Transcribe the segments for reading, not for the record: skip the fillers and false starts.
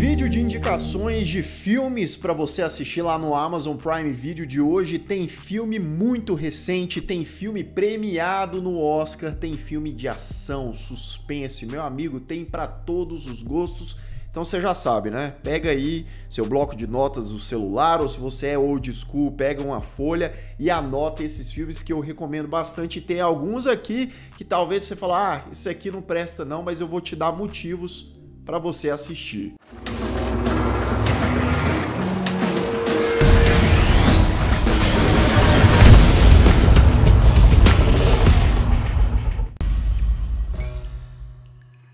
vídeo de indicações de filmes para você assistir lá no Amazon Prime Video de hoje. Tem filme muito recente, tem filme premiado no Oscar, tem filme de ação, suspense, meu amigo, tem para todos os gostos. Então você já sabe, né? Pega aí seu bloco de notas do celular, ou se você é old school, pega uma folha e anota esses filmes que eu recomendo bastante. Tem alguns aqui que talvez você fale, ah, isso aqui não presta não, mas eu vou te dar motivos para você assistir.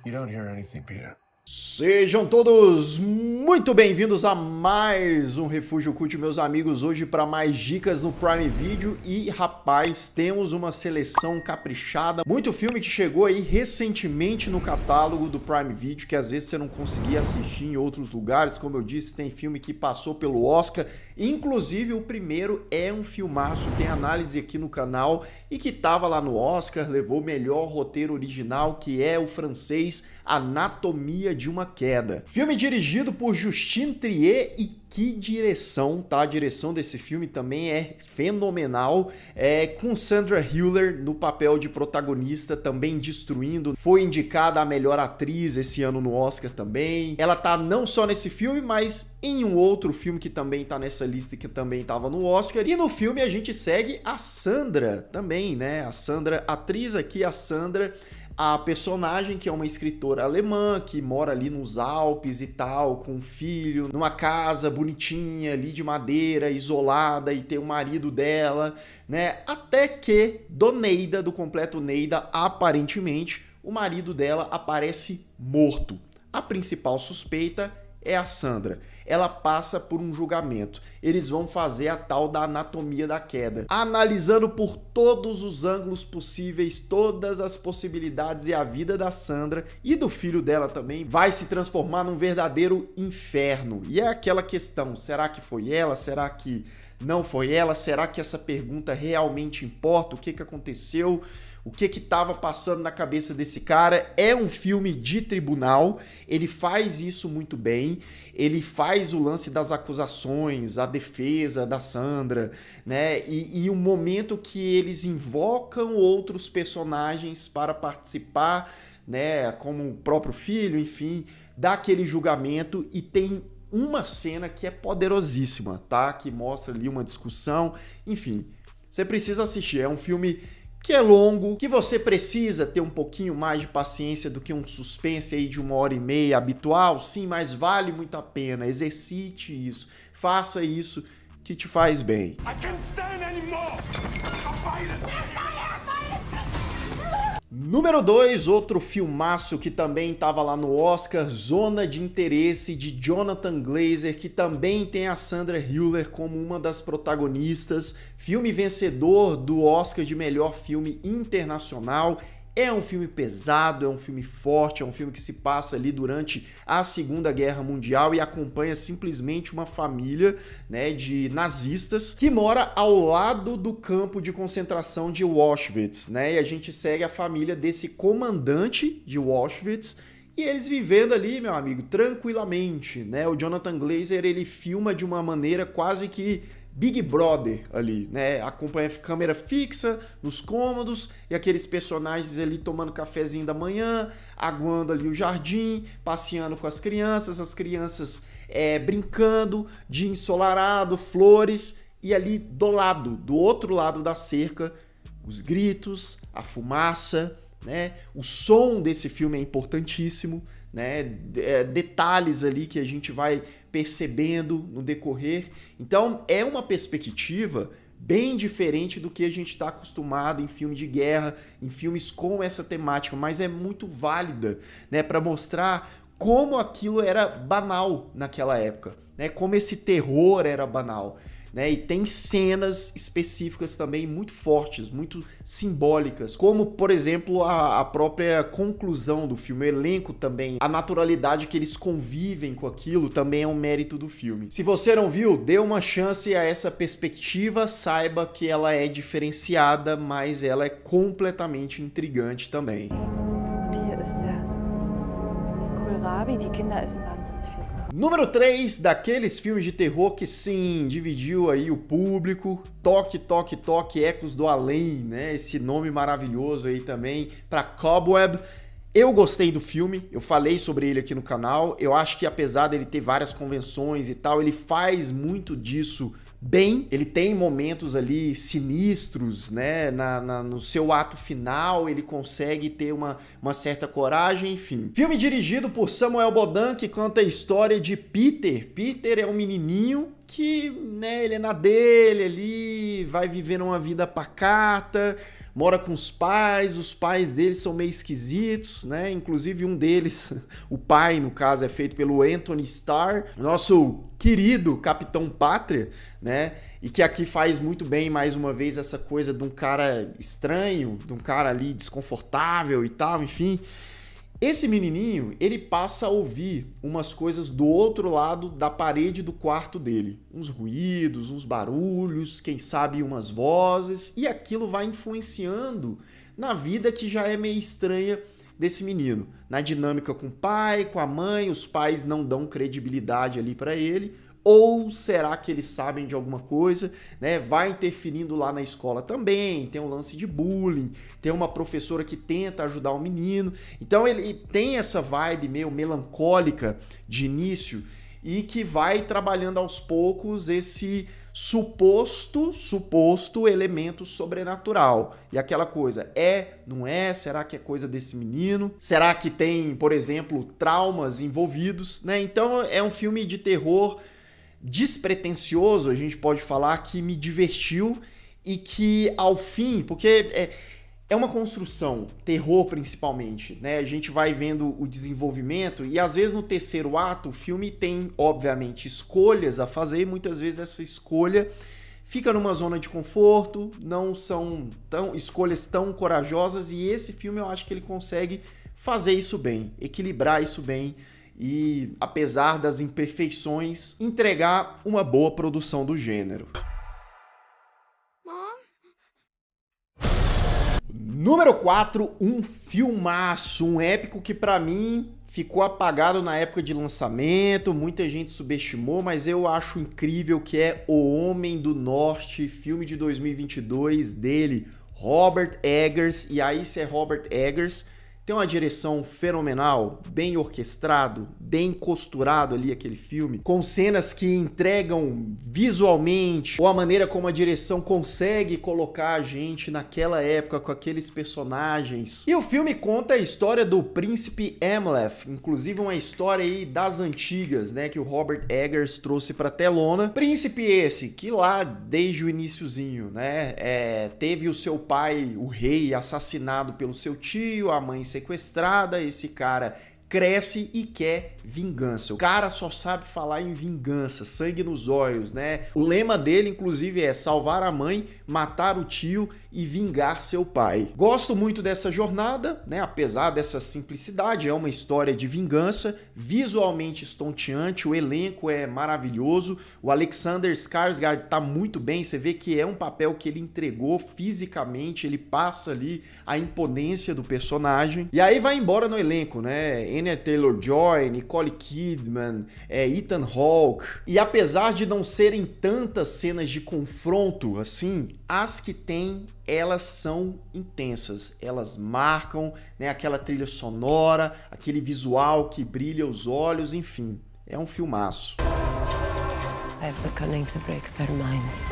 You don't hear anything, Peter. Sejam todos muito bem-vindos a mais um Refúgio Cult, meus amigos, hoje para mais dicas no Prime Video. E rapaz, temos uma seleção caprichada, muito filme que chegou aí recentemente no catálogo do Prime Video, que às vezes você não conseguia assistir em outros lugares. Como eu disse, tem filme que passou pelo Oscar, inclusive o primeiro é um filmaço, tem análise aqui no canal, e que tava lá no Oscar, levou o melhor roteiro original, que é o francês Anatomia de uma Queda. Filme dirigido por Justine Triet, e que direção, tá? A direção desse filme também é fenomenal, com Sandra Hüller no papel de protagonista, também destruindo. Foi indicada a melhor atriz esse ano no Oscar também. Ela tá não só nesse filme, mas em um outro filme que também tá nessa lista, que também tava no Oscar. E no filme a gente segue a Sandra também, né? A Sandra, atriz aqui, a Sandra, a personagem que é uma escritora alemã que mora ali nos Alpes e tal, com um filho, numa casa bonitinha ali de madeira, isolada, e tem o marido dela, né? Até que do Neida, do completo Neida, aparentemente o marido dela aparece morto. A principal suspeita é a Sandra. Ela passa por um julgamento. Eles vão fazer a tal da anatomia da queda, analisando por todos os ângulos possíveis, todas as possibilidades, e a vida da Sandra e do filho dela também vai se transformar num verdadeiro inferno. E é aquela questão, será que foi ela? Será que não foi ela? Será que essa pergunta realmente importa? O que aconteceu? O que estava passando na cabeça desse cara? É um filme de tribunal, ele faz isso muito bem, ele faz o lance das acusações, a defesa da Sandra, né? E o momento que eles invocam outros personagens para participar, né? Como o próprio filho, enfim, daquele julgamento. E tem uma cena que é poderosíssima, tá? Que mostra ali uma discussão, enfim, você precisa assistir. É um filme que é longo, que você precisa ter um pouquinho mais de paciência do que um suspense aí de 1h30 habitual, sim, mas vale muito a pena. Exercite isso, faça isso que te faz bem. Número 2, outro filmaço que também estava lá no Oscar, Zona de Interesse, de Jonathan Glazer, que também tem a Sandra Hüller como uma das protagonistas. Filme vencedor do Oscar de melhor filme internacional. É um filme pesado, é um filme forte, é um filme que se passa ali durante a Segunda Guerra Mundial e acompanha simplesmente uma família, né, de nazistas que mora ao lado do campo de concentração de Auschwitz, né? E a gente segue a família desse comandante de Auschwitz e eles vivendo ali, meu amigo, tranquilamente, né? O Jonathan Glazer, ele filma de uma maneira quase que Big Brother ali, né? Acompanha a câmera fixa nos cômodos e aqueles personagens ali tomando cafezinho da manhã, aguando ali o jardim, passeando com as crianças brincando de ensolarado, flores, e ali do lado, do outro lado da cerca, os gritos, a fumaça, né? O som desse filme é importantíssimo, né? Detalhes ali que a gente vai percebendo no decorrer. Então é uma perspectiva bem diferente do que a gente está acostumado em filme de guerra, em filmes com essa temática, mas é muito válida, né? Para mostrar como aquilo era banal naquela época, né? Como esse terror era banal, né? E tem cenas específicas também muito fortes, muito simbólicas, como, por exemplo, a própria conclusão do filme, o elenco também, a naturalidade que eles convivem com aquilo também é um mérito do filme. Se você não viu, dê uma chance a essa perspectiva, saiba que ela é diferenciada, mas ela é completamente intrigante também. Hier ist der Kohlrabi, die Kinder essen wahnsinnig viel. Número 3, daqueles filmes de terror que sim, dividiu aí o público. Toque, Toque, Toque, Ecos do Além, né? Esse nome maravilhoso aí também para Cobweb. Eu gostei do filme, eu falei sobre ele aqui no canal. Eu acho que apesar dele ter várias convenções e tal, ele faz muito disso bem. Ele tem momentos ali sinistros, né? No seu ato final, ele consegue ter uma certa coragem, enfim. Filme dirigido por Samuel Bodan, que conta a história de Peter. Peter é um menininho que, né, ele é na dele ali, vai vivendo uma vida pacata, mora com os pais dele são meio esquisitos, né? Inclusive um deles, o pai, no caso, é feito pelo Anthony Starr, nosso querido Capitão Pátria, né? E que aqui faz muito bem, mais uma vez, essa coisa de um cara estranho, de um cara ali desconfortável e tal, enfim. Esse menininho, ele passa a ouvir umas coisas do outro lado da parede do quarto dele. Uns ruídos, uns barulhos, quem sabe umas vozes, e aquilo vai influenciando na vida que já é meio estranha desse menino. Na dinâmica com o pai, com a mãe, os pais não dão credibilidade ali para ele. Ou será que eles sabem de alguma coisa, né? Vai interferindo lá na escola também, tem um lance de bullying, tem uma professora que tenta ajudar o menino. Então ele tem essa vibe meio melancólica de início e que vai trabalhando aos poucos esse suposto elemento sobrenatural. E aquela coisa, não é? Será que é coisa desse menino? Será que tem, por exemplo, traumas envolvidos, né? Então é um filme de terror despretensioso, a gente pode falar, que me divertiu e que ao fim, porque é uma construção, terror principalmente, né? A gente vai vendo o desenvolvimento e às vezes no terceiro ato o filme tem, obviamente, escolhas a fazer e muitas vezes essa escolha fica numa zona de conforto, não são escolhas tão corajosas, e esse filme eu acho que ele consegue fazer isso bem, equilibrar isso bem. E, apesar das imperfeições, entregar uma boa produção do gênero. Número 4, um filmaço, um épico que pra mim ficou apagado na época de lançamento, muita gente subestimou, mas eu acho incrível, que é O Homem do Norte, filme de 2022 dele, Robert Eggers. E aí, se é Robert Eggers, tem uma direção fenomenal, bem orquestrado, bem costurado ali aquele filme, com cenas que entregam visualmente, ou a maneira como a direção consegue colocar a gente naquela época com aqueles personagens. E o filme conta a história do príncipe Amleth, inclusive uma história aí das antigas, né, que o Robert Eggers trouxe pra telona. Príncipe esse que lá desde o iniciozinho, né, teve o seu pai, o rei, assassinado pelo seu tio, a mãe sequestrada. Esse cara cresce e quer vingança. O cara só sabe falar em vingança, sangue nos olhos, né? O lema dele, inclusive, é salvar a mãe, matar o tio e vingar seu pai. Gosto muito dessa jornada, né? Apesar dessa simplicidade, é uma história de vingança, visualmente estonteante, o elenco é maravilhoso, o Alexander Skarsgård tá muito bem, você vê que é um papel que ele entregou fisicamente, ele passa ali a imponência do personagem. E aí vai embora no elenco, né? Anya Taylor-Joy, Nicole Kidman, Ethan Hawke. E apesar de não serem tantas cenas de confronto assim, as que tem, elas são intensas, elas marcam, né, aquela trilha sonora, aquele visual que brilha os olhos, enfim, é um filmaço. I have the cunning to break their minds.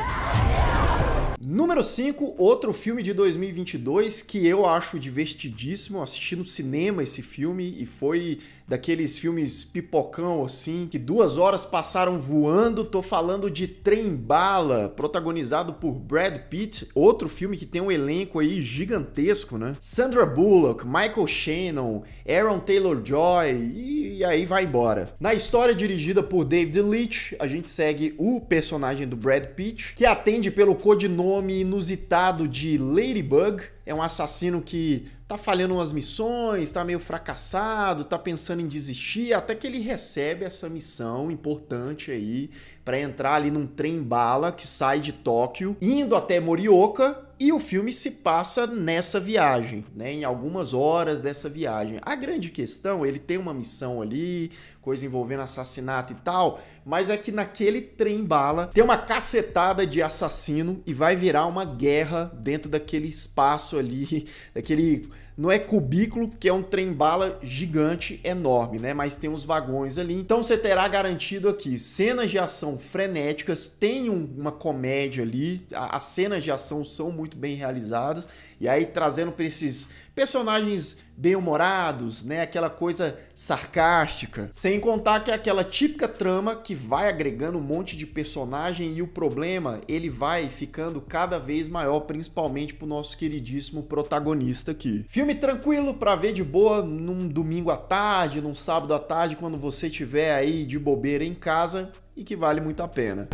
Número 5, outro filme de 2022 que eu acho divertidíssimo. Assisti no cinema esse filme e foi daqueles filmes pipocão assim, que 2 horas passaram voando. Tô falando de Trem Bala, protagonizado por Brad Pitt, outro filme que tem um elenco aí gigantesco, né? Sandra Bullock, Michael Shannon, Aaron Taylor-Joy e aí vai embora. Na história dirigida por David Leitch, a gente segue o personagem do Brad Pitt, que atende pelo codinome inusitado de Ladybug. É um assassino que tá falhando umas missões, tá meio fracassado, tá pensando em desistir, até que ele recebe essa missão importante aí para entrar ali num trem bala que sai de Tóquio, indo até Morioka, e o filme se passa nessa viagem, né, em algumas horas dessa viagem. A grande questão, ele tem uma missão ali, coisa envolvendo assassinato e tal, mas é que naquele trem-bala tem uma cacetada de assassino e vai virar uma guerra dentro daquele espaço ali, daquele... Não é cubículo, porque é um trem-bala gigante, enorme, né? Mas tem uns vagões ali. Então você terá garantido aqui cenas de ação frenéticas, tem uma comédia ali, as cenas de ação são muito bem realizadas. E aí trazendo para esses personagens bem-humorados, né? Aquela coisa sarcástica. Sem contar que é aquela típica trama que vai agregando um monte de personagem e o problema, ele vai ficando cada vez maior, principalmente pro nosso queridíssimo protagonista aqui. Filme tranquilo pra ver de boa num domingo à tarde, num sábado à tarde, quando você estiver aí de bobeira em casa e que vale muito a pena.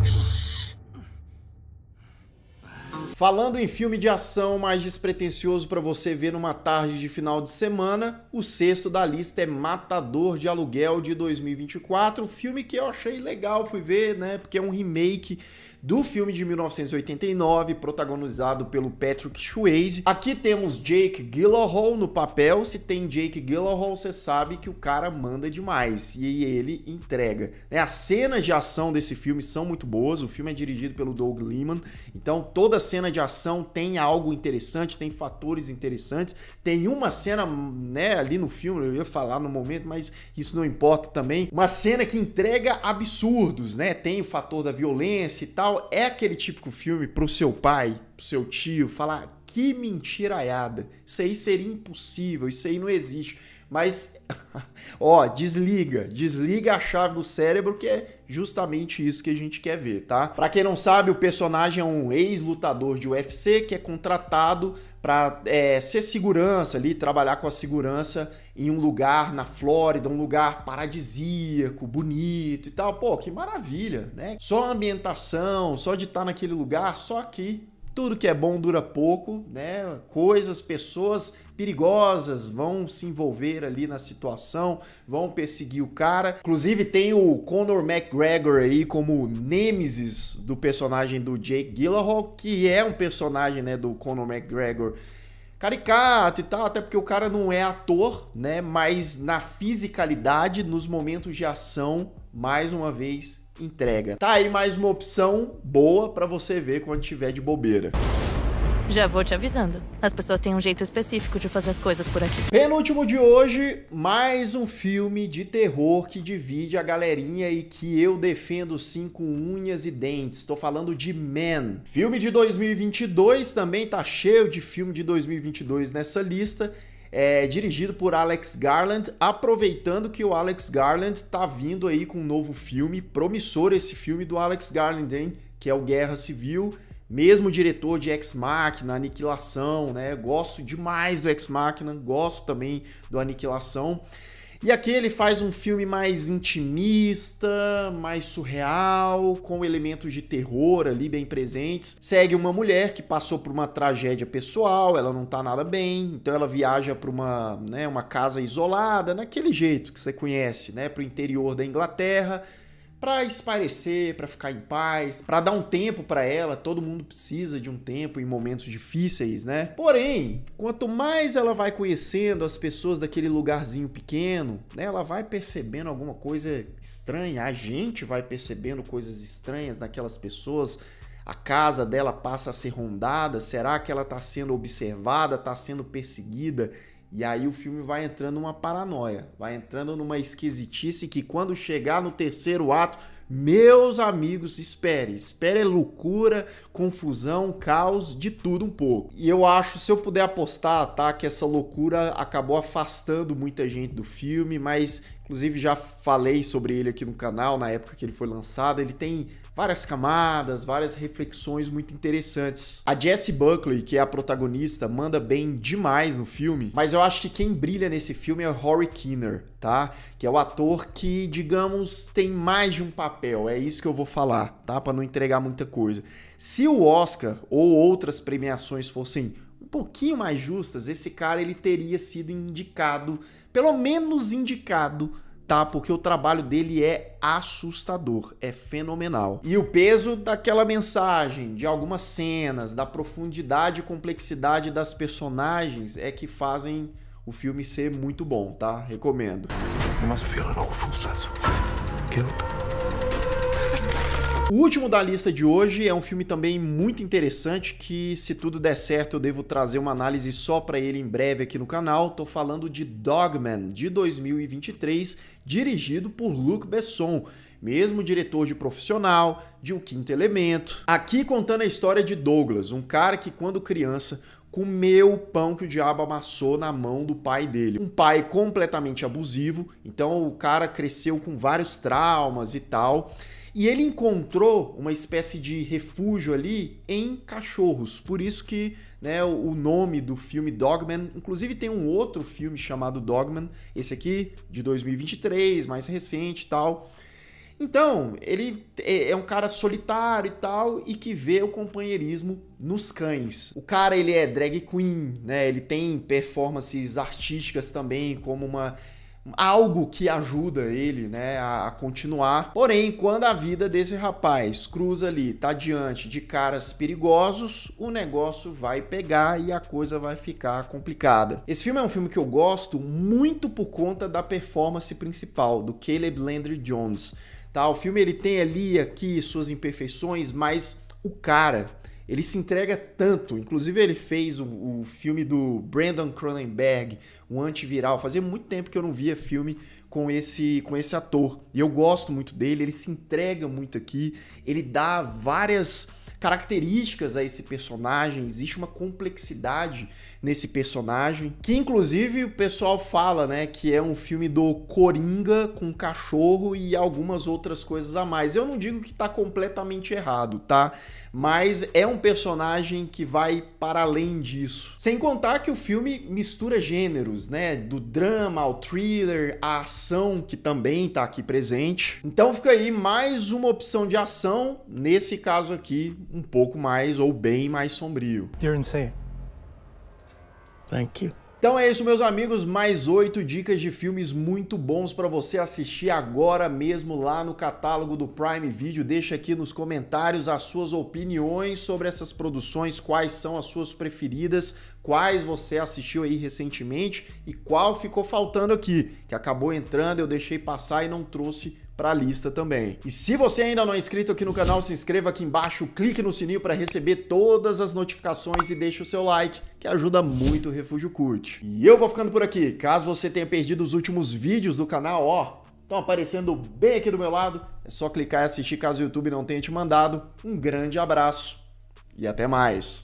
Falando em filme de ação mais despretensioso para você ver numa tarde de final de semana, o sexto da lista é Matador de Aluguel de 2024, um filme que eu achei legal, fui ver, né, porque é um remake do filme de 1989, protagonizado pelo Patrick Swayze. Aqui temos Jake Gyllenhaal no papel. Se tem Jake Gyllenhaal, você sabe que o cara manda demais e ele entrega. As cenas de ação desse filme são muito boas. O filme é dirigido pelo Doug Liman, então toda cena de ação tem algo interessante, tem fatores interessantes. Tem uma cena, né, ali no filme, eu ia falar no momento, mas isso não importa também. Uma cena que entrega absurdos, né? Tem o fator da violência e tal. É aquele típico filme pro seu pai, pro seu tio, falar que mentiraiada, isso aí seria impossível, isso aí não existe. Mas, ó, desliga a chave do cérebro, que é justamente isso que a gente quer ver, tá? Pra quem não sabe, o personagem é um ex-lutador de UFC que é contratado pra ser segurança ali, trabalhar com a segurança em um lugar na Flórida, um lugar paradisíaco, bonito e tal. Pô, que maravilha, né? Só a ambientação, só de estar naquele lugar, só que tudo que é bom dura pouco, né? Coisas, pessoas perigosas vão se envolver ali na situação, vão perseguir o cara. Inclusive tem o Conor McGregor aí como nêmesis do personagem do Jake Gyllenhaal, que é um personagem, né, do Conor McGregor caricato e tal, até porque o cara não é ator, né? Mas na fisicalidade, nos momentos de ação, mais uma vez entrega. Tá aí mais uma opção boa pra você ver quando tiver de bobeira. Já vou te avisando. As pessoas têm um jeito específico de fazer as coisas por aqui. Penúltimo de hoje, mais um filme de terror que divide a galerinha e que eu defendo sim com unhas e dentes. Estou falando de Man. Filme de 2022, também tá cheio de filme de 2022 nessa lista. É dirigido por Alex Garland, aproveitando que o Alex Garland tá vindo aí com um novo filme, promissor esse filme do Alex Garland, hein? Que é o Guerra Civil, mesmo diretor de Ex Machina, Aniquilação, né? Gosto demais do Ex Machina, gosto também do Aniquilação. E aqui ele faz um filme mais intimista, mais surreal, com elementos de terror ali bem presentes. Segue uma mulher que passou por uma tragédia pessoal, ela não tá nada bem, então ela viaja para uma casa isolada, naquele jeito que você conhece, né, pro interior da Inglaterra, para espairecer, para ficar em paz, para dar um tempo para ela. Todo mundo precisa de um tempo em momentos difíceis, né? Porém, quanto mais ela vai conhecendo as pessoas daquele lugarzinho pequeno, né, ela vai percebendo alguma coisa estranha, a gente vai percebendo coisas estranhas naquelas pessoas. A casa dela passa a ser rondada, será que ela está sendo observada, está sendo perseguida? E aí o filme vai entrando numa paranoia, vai entrando numa esquisitice que quando chegar no terceiro ato, meus amigos, espere loucura, confusão, caos, de tudo um pouco. E eu acho, se eu puder apostar, tá, que essa loucura acabou afastando muita gente do filme, mas inclusive já falei sobre ele aqui no canal na época que ele foi lançado. Ele tem várias camadas, várias reflexões muito interessantes. A Jessie Buckley, que é a protagonista, manda bem demais no filme, mas eu acho que quem brilha nesse filme é o Rory Kinnear, tá? Que é o ator que, digamos, tem mais de um papel, é isso que eu vou falar, tá? Pra não entregar muita coisa. Se o Oscar ou outras premiações fossem um pouquinho mais justas, esse cara ele teria sido indicado, pelo menos indicado, tá? Porque o trabalho dele é assustador, é fenomenal. E o peso daquela mensagem, de algumas cenas, da profundidade e complexidade das personagens é que fazem o filme ser muito bom, tá? Recomendo. You must feel an awful sense of guilt. O último da lista de hoje é um filme também muito interessante que, se tudo der certo, eu devo trazer uma análise só para ele em breve aqui no canal. Tô falando de Dogman, de 2023, dirigido por Luc Besson, mesmo diretor de Profissional, de O Quinto Elemento. Aqui contando a história de Douglas, um cara que quando criança comeu o pão que o diabo amassou na mão do pai dele. Um pai completamente abusivo, então o cara cresceu com vários traumas e tal. E ele encontrou uma espécie de refúgio ali em cachorros. Por isso que, né, o nome do filme Dogman, inclusive tem um outro filme chamado Dogman, esse aqui de 2023, mais recente e tal. Então, ele é um cara solitário e tal, e que vê o companheirismo nos cães. O cara, ele é drag queen, né? Ele tem performances artísticas também, como algo que ajuda ele, né, a continuar. Porém, quando a vida desse rapaz cruza ali, tá diante de caras perigosos, o negócio vai pegar e a coisa vai ficar complicada. Esse filme é um filme que eu gosto muito por conta da performance principal, do Caleb Landry Jones. Tá, o filme ele tem ali, aqui, suas imperfeições, mas o cara, ele se entrega tanto. Inclusive ele fez o filme do Brandon Cronenberg, o Antiviral. Fazia muito tempo que eu não via filme com esse ator. E eu gosto muito dele, ele se entrega muito aqui. Ele dá várias características a esse personagem, existe uma complexidade nesse personagem, que inclusive o pessoal fala, né, que é um filme do Coringa com cachorro e algumas outras coisas a mais. Eu não digo que tá completamente errado, tá? Mas é um personagem que vai para além disso. Sem contar que o filme mistura gêneros, né, do drama ao thriller, a ação que também tá aqui presente. Então fica aí mais uma opção de ação, nesse caso aqui, um pouco mais ou bem mais sombrio. You're insane. Thank you. Então é isso, meus amigos, mais 8 dicas de filmes muito bons para você assistir agora mesmo lá no catálogo do Prime Video. Deixa aqui nos comentários as suas opiniões sobre essas produções, quais são as suas preferidas, quais você assistiu aí recentemente e qual ficou faltando aqui, que acabou entrando, eu deixei passar e não trouxe para a lista também. E se você ainda não é inscrito aqui no canal, se inscreva aqui embaixo, clique no sininho para receber todas as notificações e deixe o seu like, que ajuda muito o Refúgio Cult. E eu vou ficando por aqui. Caso você tenha perdido os últimos vídeos do canal, ó, estão aparecendo bem aqui do meu lado, é só clicar e assistir caso o YouTube não tenha te mandado. Um grande abraço e até mais.